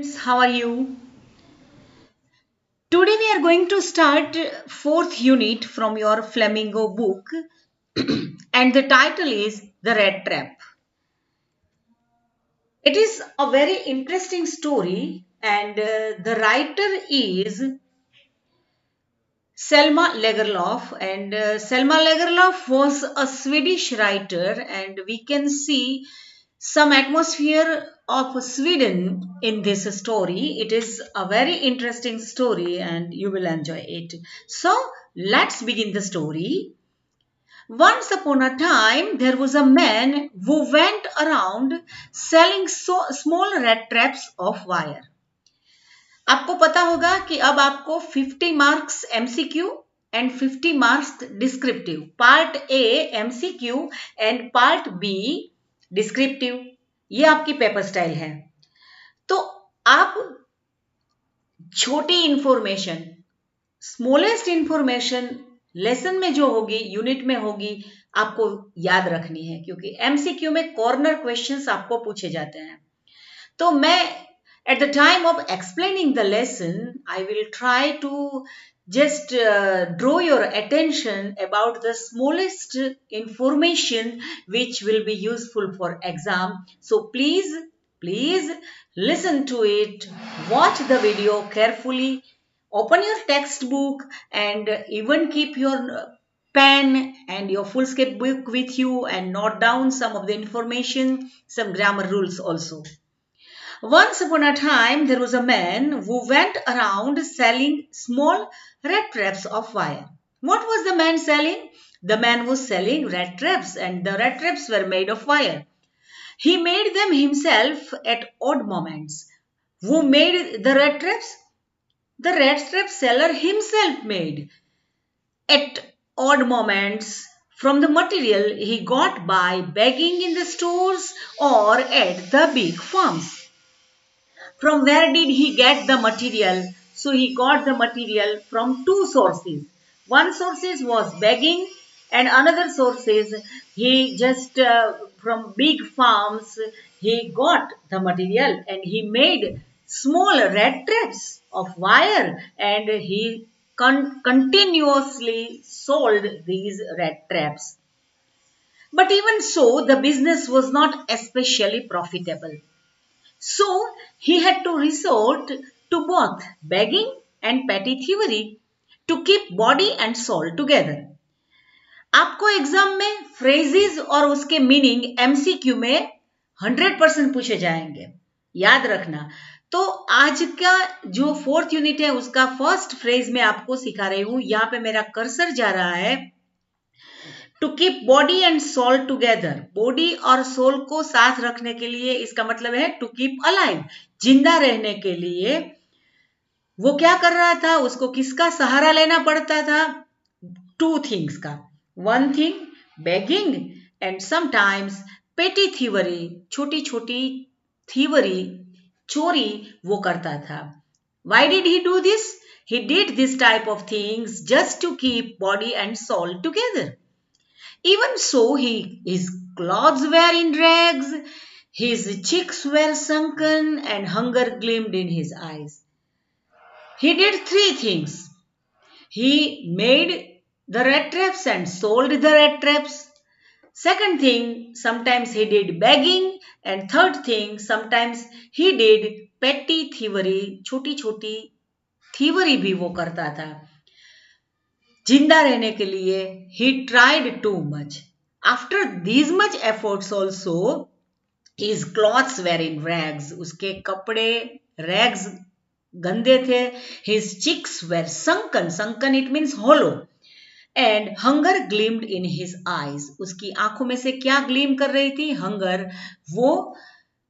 Friends, how are you? Today we are going to start fourth unit from your Flamingo book and the title is The Rat Trap. It is a very interesting story and the writer is Selma Lagerlöf and Selma Lagerlöf was a Swedish writer and we can see some atmosphere of Sweden in this story. It is a very interesting story and you will enjoy it. So let's begin the story. Once upon a time, there was a man who went around selling small rat traps of wire. आपको पता होगा कि अब आपको 50 marks MCQ and 50 marks descriptive, part A MCQ and part B descriptive, ये आपकी paper style है। तो आप छोटी इंफॉर्मेशन, स्मॉलेस्ट इंफॉर्मेशन लेसन में जो होगी, यूनिट में होगी, आपको याद रखनी है क्योंकि एमसीक्यू में कॉर्नर क्वेश्चंस आपको पूछे जाते हैं। तो मैं at the time of explaining the lesson, I will try to just draw your attention about the smallest information which will be useful for exam. So please listen to it, watch the video carefully, open your textbook and even keep your pen and your foolscap book with you and note down some of the information, some grammar rules also. Once upon a time, there was a man who went around selling small rat traps of wire. What was the man selling? The man was selling rat traps and the rat traps were made of wire. He made them himself at odd moments. Who made the rat traps? The rat trap seller himself made at odd moments from the material he got by begging in the stores or at the big farms. From where did he get the material? So he got the material from two sources. One source was begging and another source is he just from big farms he got the material and he made small rat traps of wire and he continuously sold these rat traps. But even so, the business was not especially profitable. So he had to resort to both begging and petty thievery to keep body and soul together. आपको exam में phrases और उसके meaning MCQ में 100% पूछे जाएंगे, याद रखना। तो आज का जो फोर्थ यूनिट है उसका फर्स्ट फ्रेज में आपको सिखा रही हूं। यहाँ पे मेरा कर्सर जा रहा है। To keep body and soul together, body और सोल को साथ रखने के लिए, इसका मतलब है टू कीप अलाइव, जिंदा रहने के लिए वो क्या कर रहा था, उसको किसका सहारा लेना पड़ता था? टू थिंग्स का, one thing begging and sometimes पेटी थीवरी, छोटी छोटी थीवरी, चोरी वो करता था। Why did he do this? He did this type of things just to keep body and soul together. Even so, his clothes were in rags, his cheeks were sunken, and hunger gleamed in his eyes. He did three things. He made the rat traps and sold the rat traps. Second thing, sometimes he did begging. And third thing, sometimes he did petty thievery. छोटी छोटी thievery भी वो करता था जिंदा रहने के लिए। He tried too much. After these much efforts also, his clothes were in rags. उसके कपड़े rags गंदे थे। His cheeks were sunken. Sunken it means hollow. And hunger gleamed in his eyes. उसकी आंखों में से क्या gleam कर रही थी? Hunger. वो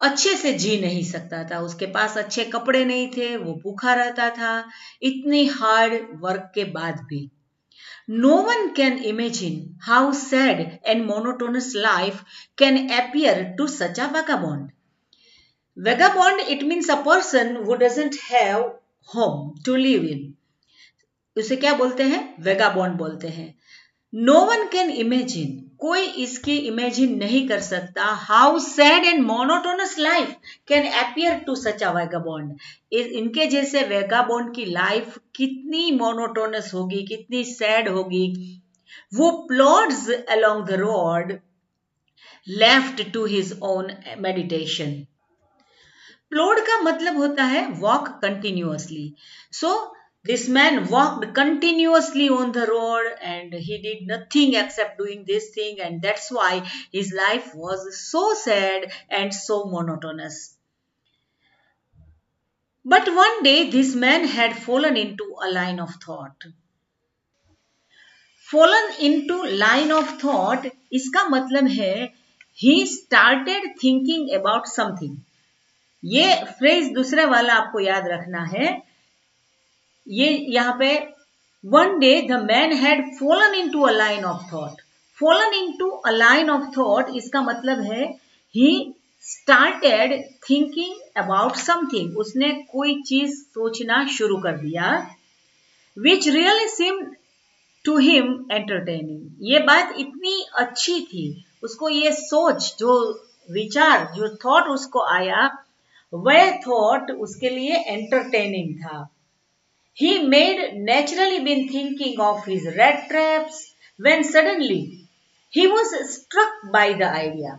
अच्छे से जी नहीं सकता था, उसके पास अच्छे कपड़े नहीं थे, वो भूखा रहता था इतनी हार्ड वर्क के बाद भी। No one can imagine how sad and monotonous life can appear to such a vagabond. Vagabond, it means a person who doesn't have home to live in. उसे क्या बोलते हैं? Vagabond बोलते हैं। नो वन कैन इमेजिन, कोई इसकी imagine नहीं कर सकता, how sad and monotonous life can appear to such a vagabond. इनके जैसे वैगाबॉन्ड की लाइफ कितनी मोनोटोनस होगी, कितनी सैड होगी। वो plods along the road left to his own meditation. Plod का मतलब होता है walk continuously. So this man walked continuously on the road and he did nothing except doing this thing, and that's why his life was so sad and so monotonous. But one day this man had fallen into a line of thought. Fallen into line of thought इसका मतलब है he started thinking about something. ये phrase दूसरा वाला आपको याद रखना है। ये यहाँ पे one day the man had fallen into a line of thought. Fallen into a line of thought इसका मतलब है he started thinking about something. उसने कोई चीज सोचना शुरू कर दिया। Which really seem to him entertaining. ये बात इतनी अच्छी थी, उसको ये सोच, जो विचार, जो थॉट उसको आया, वह थॉट उसके लिए एंटरटेनिंग था। He made naturally been thinking of his rat traps when suddenly he was struck by the idea.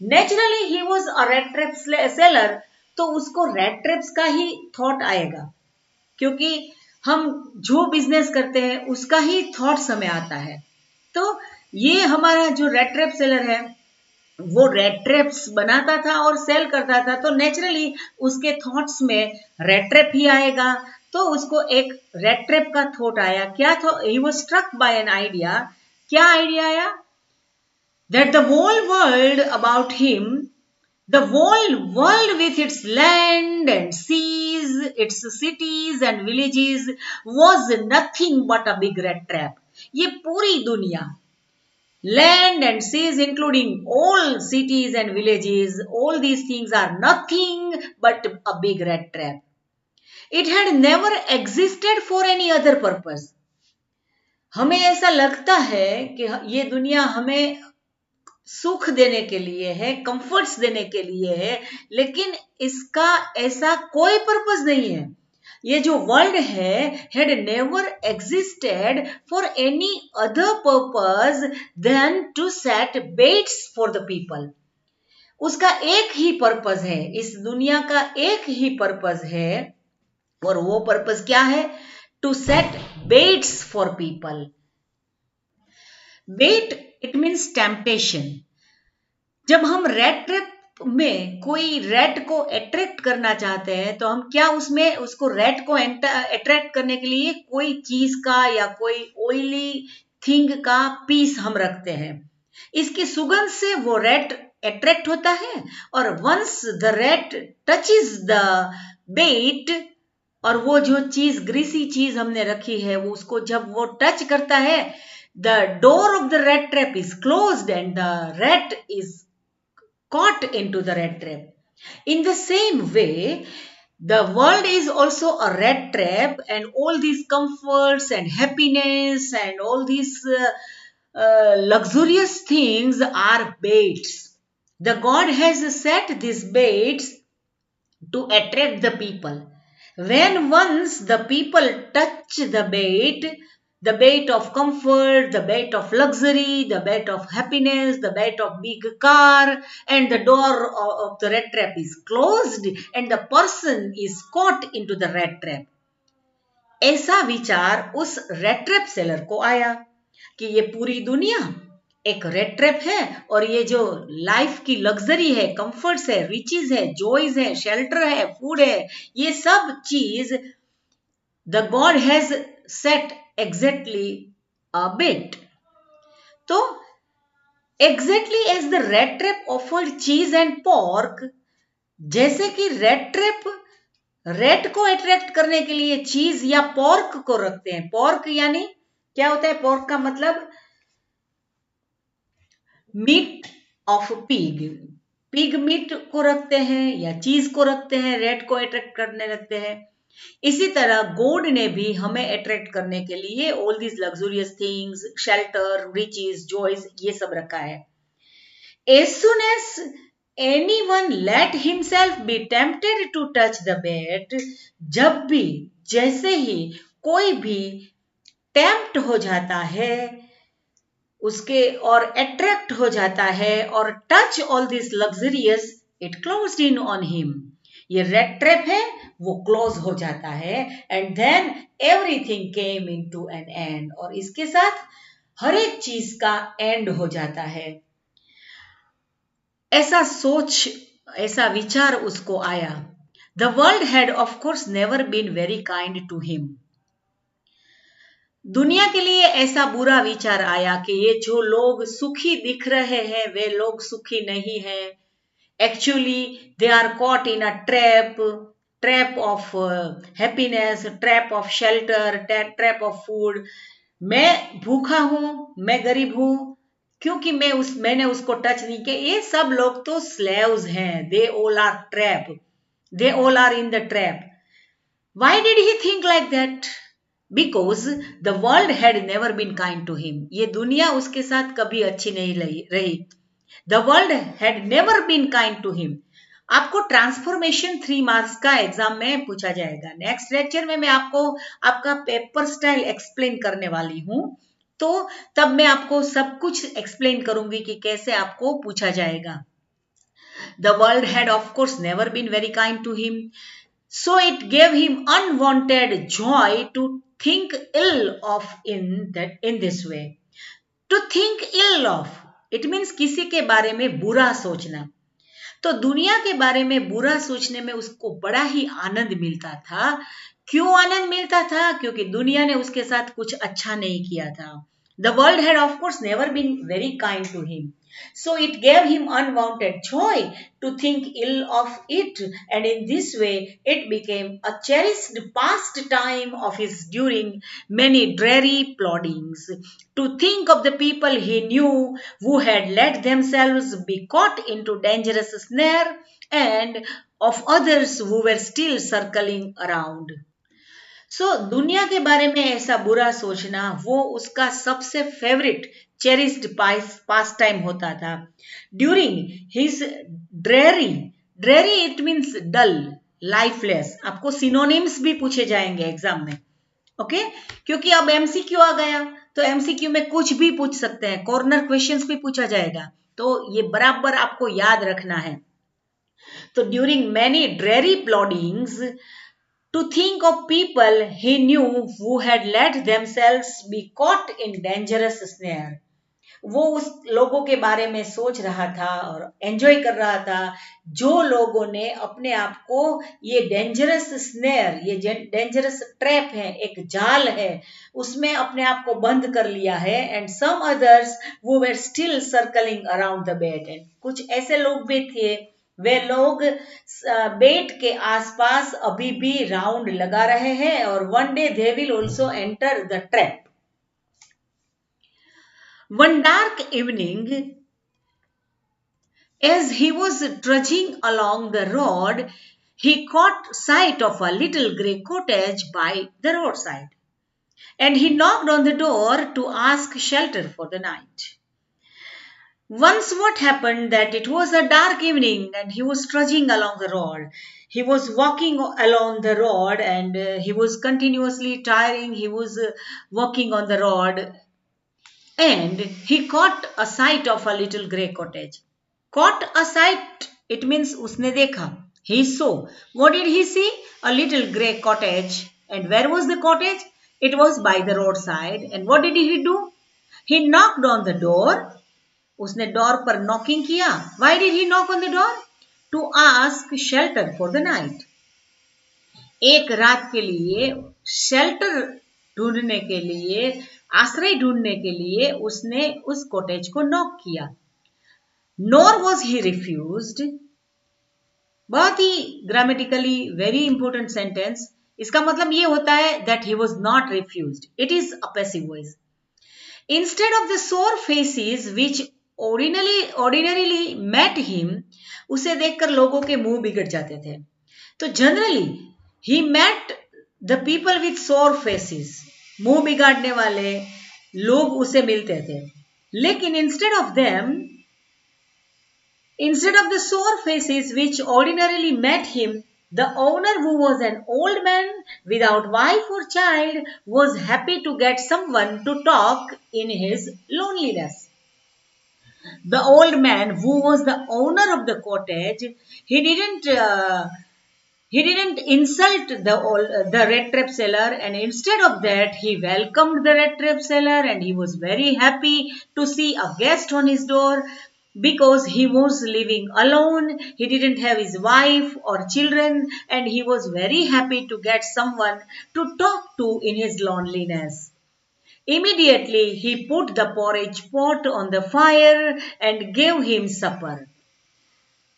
Naturally he was a rat trap seller, तो उसको rat traps का ही थॉट आएगा, क्योंकि हम जो बिजनेस करते हैं उसका ही थॉट्स हमें आता है। तो ये हमारा जो रेट ट्रैप सेलर है वो रेट ट्रैप्स बनाता था और सेल करता था, तो नेचुरली उसके थॉट्स में रेट ट्रैप ही आएगा। तो उसको एक रेट ट्रैप का थॉट आया। क्या था? He was struck by an idea. क्या आइडिया आया? That the whole world about him, the whole world with its land and seas, its cities and villages was nothing but a big rat trap. ये पूरी दुनिया, land and seas, including all cities and villages, all these things are nothing but a big rat trap. It had never existed for any other purpose. हमें ऐसा लगता है कि ये दुनिया हमें सुख देने के लिए है, कंफर्ट्स देने के लिए है, लेकिन इसका ऐसा कोई पर्पस नहीं है। ये जो वर्ल्ड है had never existed for any other purpose than to set baits for the people. उसका एक ही पर्पस है, इस दुनिया का एक ही पर्पस है, और वो पर्पस क्या है? To set baits for people. Bait it means temptation. जब हम रेट ट्रैप में कोई रेट को अट्रैक्ट करना चाहते हैं तो हम क्या उसमें उसको रेट को अट्रैक्ट करने के लिए कोई चीज का या कोई ऑयली थिंग का पीस हम रखते हैं। इसकी सुगंध से वो रेट अट्रैक्ट होता है, और once the rat touches the bait, और वो जो चीज ग्रीसी चीज हमने रखी है वो उसको जब वो टच करता है, the door of the rat trap is closed end the rate is caught into the rat trap. In the same way, the world is also a rat trap, and all these comforts and happiness and all these luxurious things are baits. The God has set these baits to attract the people. When once the people touch the bait of comfort, the bait of luxury, the bait of happiness, the bait of big car, and the door of the rat trap is closed and the person is caught into the rat trap. ऐसा विचार उस rate trap seller को आया कि ये पूरी दुनिया एक रेट ट्रैप है, और ये जो लाइफ की लग्जरी है, कंफर्ट्स है, रिचेस है, जॉयज है, शेल्टर है, फूड है, ये सब चीज the god has set exactly a bait. तो exactly as the rat trap offered cheese and pork, जैसे कि रेट ट्रैप रेट को अट्रैक्ट करने के लिए चीज या पॉर्क को रखते हैं। पॉर्क यानी क्या होता है? पॉर्क का मतलब meat of pig. Pig meat को रखते हैं या चीज को रखते हैं, रेट को अट्रैक्ट करने लगते हैं। इसी तरह गॉड ने भी हमें अट्रैक्ट करने के लिए all these luxurious things, shelter, riches, joys, ये सब रखा है. As soon as anyone let himself be tempted to touch the bed, जब भी, जैसे ही कोई भी टेम्प्ट हो जाता है उसके और अट्रैक्ट हो जाता है और touch all this luxurious, it closed in on him. ये रेड ट्रैप है, वो क्लोज हो जाता है. And then everything came into an end, और इसके साथ हर एक चीज का एंड हो जाता है. ऐसा सोच, ऐसा विचार उसको आया. The world had of course never been very kind to him. दुनिया के लिए ऐसा बुरा विचार आया कि ये जो लोग सुखी दिख रहे हैं वे लोग सुखी नहीं हैं. Actually they are caught in a trap, trap of happiness, trap of shelter, trap of food. मैं भूखा हूं, मैं गरीब हूं क्योंकि मैंने उसको टच नहीं किया. ये सब लोग तो स्लेव्स हैं. They all are trap, they all are in the trap. Why did he think like that? Because the world had never been kind to him. ये दुनिया उसके साथ कभी अच्छी नहीं रही. The world had never been kind to him. आपको transformation 3 marks का एग्जाम में पूछा जाएगा. नेक्स्ट लेक्चर में मैं आपको आपका पेपर स्टाइल एक्सप्लेन करने वाली हूं, तो तब मैं आपको सब कुछ एक्सप्लेन करूंगी कि कैसे आपको पूछा जाएगा. The world had of course never been very kind to him, so it gave him unwanted joy to think ill of in this way. To think ill of, it means किसी के बारे में बुरा सोचना. तो दुनिया के बारे में बुरा सोचने में उसको बड़ा ही आनंद मिलता था. क्यों आनंद मिलता था? क्योंकि दुनिया ने उसके साथ कुछ अच्छा नहीं किया था. The world had of course never been very kind to him. So it gave him unwanted joy to think ill of it, and in this way it became a cherished pastime of his during many dreary ploddings. To think of the people he knew who had let themselves be caught into dangerous snare, and of others who were still circling around. दुनिया के बारे में ऐसा बुरा सोचना वो उसका सबसे फेवरेट चेरिस्ड पास टाइम होता था. During his dreary, dreary it means dull, lifeless. आपको सिनोनिम्स भी पूछे जाएंगे एग्जाम में, ओके? क्योंकि अब एमसीक्यू आ गया, तो एमसीक्यू में कुछ भी पूछ सकते हैं, कॉर्नर क्वेश्चंस भी पूछा जाएगा, तो ये बराबर आपको याद रखना है. तो during many dreary ploddings, to think of people he knew who had let themselves be caught in dangerous snare. वो उस लोगों के बारे में सोच रहा था और एंजॉय कर रहा था जो लोगों ने अपने आप को ये डेंजरस स्नेयर, ये डेंजरस ट्रैप है, एक जाल है, उसमें अपने आप को बंद कर लिया है. एंड सम अदर्स वो were still circling around the bed. And कुछ ऐसे लोग भी थे, वे लोग बेड के आसपास अभी भी राउंड लगा रहे हैं, और one day they will also enter the trap. One dark evening, as he was trudging along the road, he caught sight of a little grey cottage by the roadside, and he knocked on the door to ask shelter for the night. Once what happened that it was a dark evening and he was trudging along the road. He was walking along the road and he was continuously tiring. He was walking on the road and he caught a sight of a little grey cottage. Caught a sight, it means उसने देखा. He saw. What did he see? A little grey cottage. And where was the cottage? It was by the roadside. And what did he do? He knocked on the door. उसने door पर knocking किया. Why did he knock on the door? To ask shelter for the night. एक रात के लिए shelter ढूंढने के लिए, आश्रय ढूंढने के लिए उसने उस कॉटेज को नॉक किया. Nor was he refused. बहुत ही ग्रामेटिकली वेरी इंपॉर्टेंट सेंटेंस. इसका मतलब ये होता है that he was not refused. It is a passive voice. Instead of the sore faces which ordinarily met him, उसे देखकर लोगों के मुंह बिगड़ जाते थे. तो generally he met the people with सोर फेसेस, मुंह बिगाड़ने वाले लोग उसे मिलते थे, लेकिन instead of the sore faces which ordinarily met him, the owner, who was an old man without wife or child, was happy to get someone to talk in his loneliness. The old man, who was the owner of the cottage, he didn't insult the red trap seller, and instead of that he welcomed the red trap seller, and he was very happy to see a guest on his door because he was living alone. He didn't have his wife or children, and he was very happy to get someone to talk to in his loneliness. Immediately he put the porridge pot on the fire and gave him supper.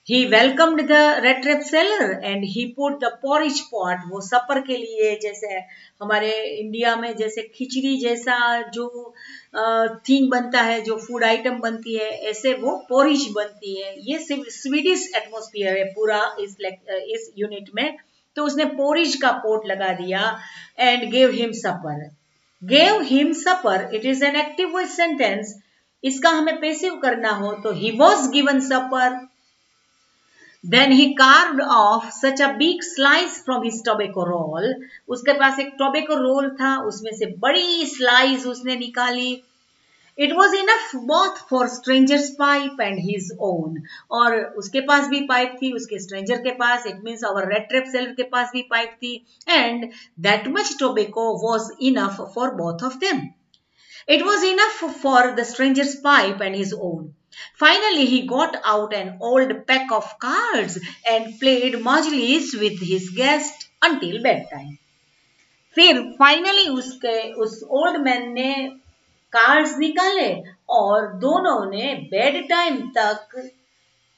He welcomed the red trap seller and he put the porridge pot, वो सपर के लिए, जैसे हमारे India में जैसे खिचड़ी जैसा जो thing बनता है, जो फूड आइटम बनती है, ऐसे वो पोरिज बनती है. ये स्वीडिश एटमॉस्फेयर है पूरा इस यूनिट में. तो उसने पोरिज का पोट लगा दिया and gave him supper. Gave him supper, it is an active voice sentence. इसका हमें पैसिव करना हो तो he was given supper. Then he carved off such a big slice from his tobacco roll. उसके पास एक tobacco roll था, उसमें से बड़ी slice उसने निकाली. It was enough both for stranger's pipe and his own. और उसके पास भी पाइप थी, उसके stranger के पास, it means our red trap seller के पास भी पाइप थी, and that much tobacco was enough for both of them. It was enough for the stranger's pipe and his own. Finally, he got out an old pack of cards and played majlis with his guest until bedtime. फिर finally उस old man ने cards निकाले और दोनों ने bed time तक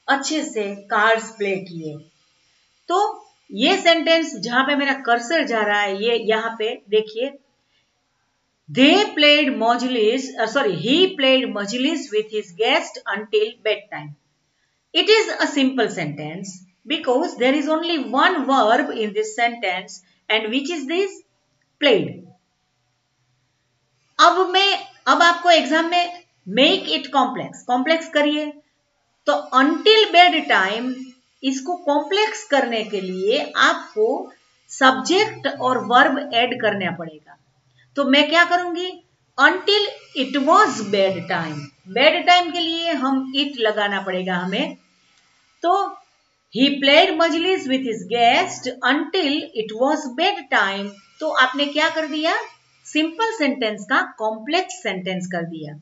अच्छे से कार्ड्स प्ले किए. तो ये सेंटेंस जहां पे मेरा कर्सर जा रहा है, ये यहाँ पे देखिए, he played majlis with his guest until bedtime. It is a simple sentence because there is only one verb in this sentence, and which is this? Played. अब आपको एग्जाम में make it complex करिए. तो until bedtime, इसको complex करने के लिए आपको सब्जेक्ट और वर्ब ऐड करना पड़ेगा. तो मैं क्या करूंगी? Until it was bed time. Bed time के लिए हम it लगाना पड़ेगा हमें. तो he played majlis with his guest until it was bed time. तो आपने क्या कर दिया? सिंपल सेंटेंस का कॉम्प्लेक्स सेंटेंस कर दिया.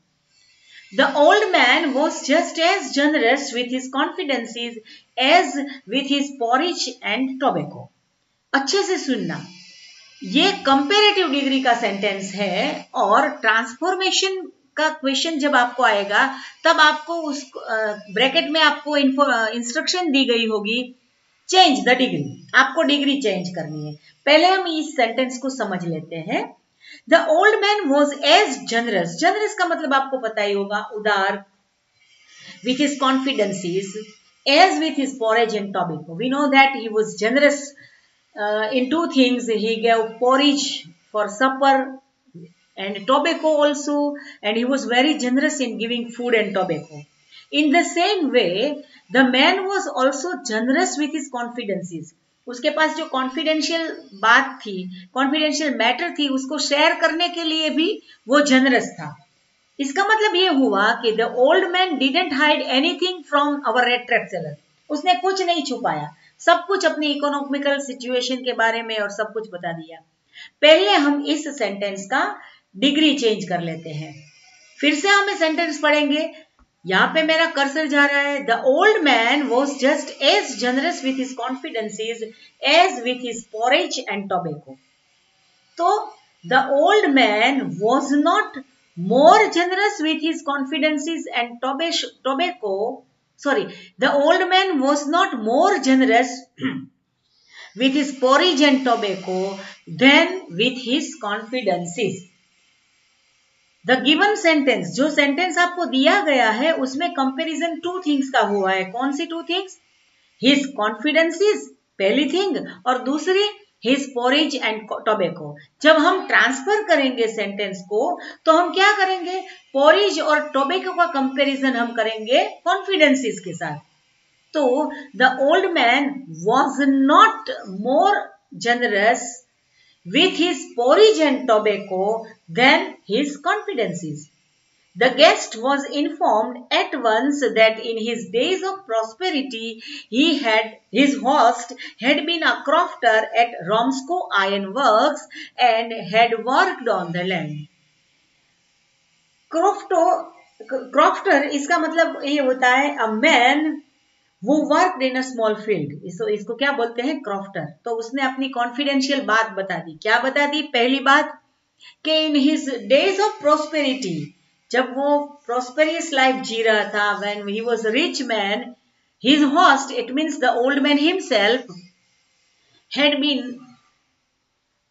The old man was just as generous with his confidences as with his porridge and tobacco. अच्छे से सुनना, ये कंपेरेटिव डिग्री का सेंटेंस है और ट्रांसफॉर्मेशन का क्वेश्चन जब आपको आएगा तब आपको उस ब्रैकेट में आपको इंस्ट्रक्शन दी गई होगी, चेंज द डिग्री. आपको डिग्री चेंज करनी है. पहले हम इस सेंटेंस को समझ लेते हैं. The old man was as generous. Generous का मतलब आपको पता ही होगा, उदार. With his confidences, as with his porridge and tobacco. We know that he was generous in two things. He gave porridge for supper and tobacco also, and he was very generous in giving food and tobacco. In the same way, the man was also generous with his confidences. उसके पास जो confidential बात थी, confidential matter थी, उसको share करने के लिए भी वो जनरस था. इसका मतलब ये हुआ कि the old man didn't hide anything from our rat trap seller. उसने कुछ नहीं छुपाया, सब कुछ अपनी इकोनॉमिकल सिचुएशन के बारे में और सब कुछ बता दिया. पहले हम इस सेंटेंस का डिग्री चेंज कर लेते हैं. फिर से हम सेंटेंस पढ़ेंगे. यहाँ पे मेरा कर्सर जा रहा है. The old man was just as generous with his confidences as with his porridge and tobacco. तो the old man was not more generous with his confidences and tobacco. Sorry, the old man was not more generous with his porridge and tobacco than with his confidences. The given sentence, जो sentence आपको दिया गया है उसमें comparison two things का हुआ है. कौन सी टू थिंग्स? His confidences, पहली थिंग, और दूसरी his porridge and tobacco. जब हम ट्रांसफर करेंगे सेंटेंस को तो हम क्या करेंगे, porridge और tobacco का कंपैरिजन हम करेंगे कॉन्फिडेंसेस के साथ. तो the old man was not more generous with his porridge and tobacco than his confidences. The guest was informed at once that in his days of prosperity, his host had been a crofter at Romsco Iron Works and had worked on the land. Crofter इसका मतलब ये होता है a man who worked in a small field. इसको क्या बोलते हैं, crofter. तो उसने अपनी कॉन्फिडेंशियल बात बता दी. क्या बता दी? पहली बात कि in his days of prosperity, जब वो प्रोस्पेरियस लाइफ जी रहा था, when he was rich man, his host, it means the old man himself, had been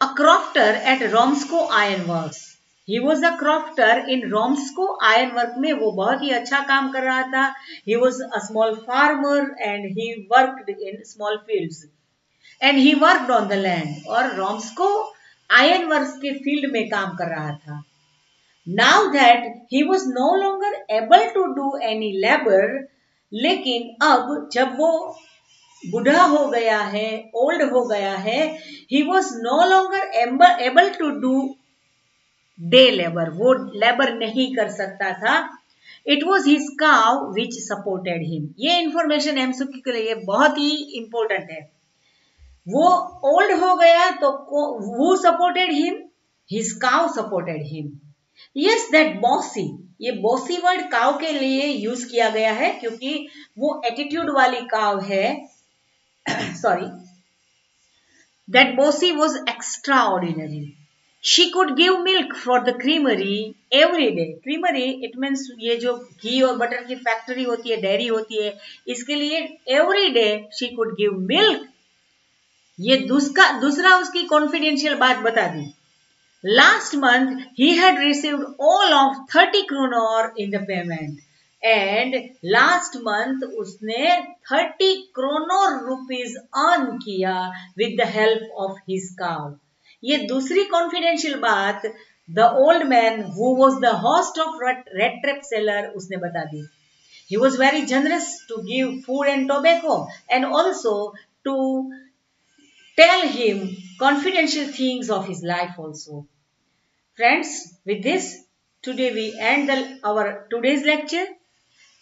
a crofter at Ramsjo iron works. He was a crofter in Ramsjo iron work में वो बहुत ही अच्छा काम कर रहा था. He was a small farmer and he worked in small fields and he worked on the land. और रोम्स्को आयरन वर्क्स के फील्ड में काम कर रहा था. Now that he was no longer able to do any labor, लेकिन अब जब वो बूढ़ा हो गया है, ओल्ड हो गया है, he was no longer able to do day labor, वो लेबर नहीं कर सकता था. It was his cow which supported him. ये इंफॉर्मेशन एमसीक्यू के लिए बहुत ही इंपॉर्टेंट है. वो ओल्ड हो गया तो who supported him? His cow supported him. Yes, that bossy, ये bossy वर्ड काव के लिए यूज किया गया है क्योंकि वो एटीट्यूड वाली काव है. Sorry. That bossy was extraordinary. She could give milk for the creamery every day. Creamery, it means ये जो घी और बटर की फैक्ट्री होती है, डेयरी होती है, इसके लिए every day she could give milk. ये दूसरा उसकी कॉन्फिडेंशियल बात बता दी. Last month, he had received all of 30 kroner in the payment. And last month, उसने 30 kroner rupees earn किया with the help of his cow. ये दूसरी confidential बात the old man who was the host of Red Trap Cellar उसने बता दी. He was very generous to give food and tobacco and also to tell him confidential things of his life also. Friends, with this, today we end our today's lecture.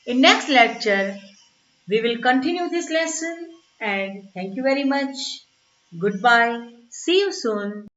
In next lecture, we will continue this lesson and thank you very much. Goodbye. See you soon.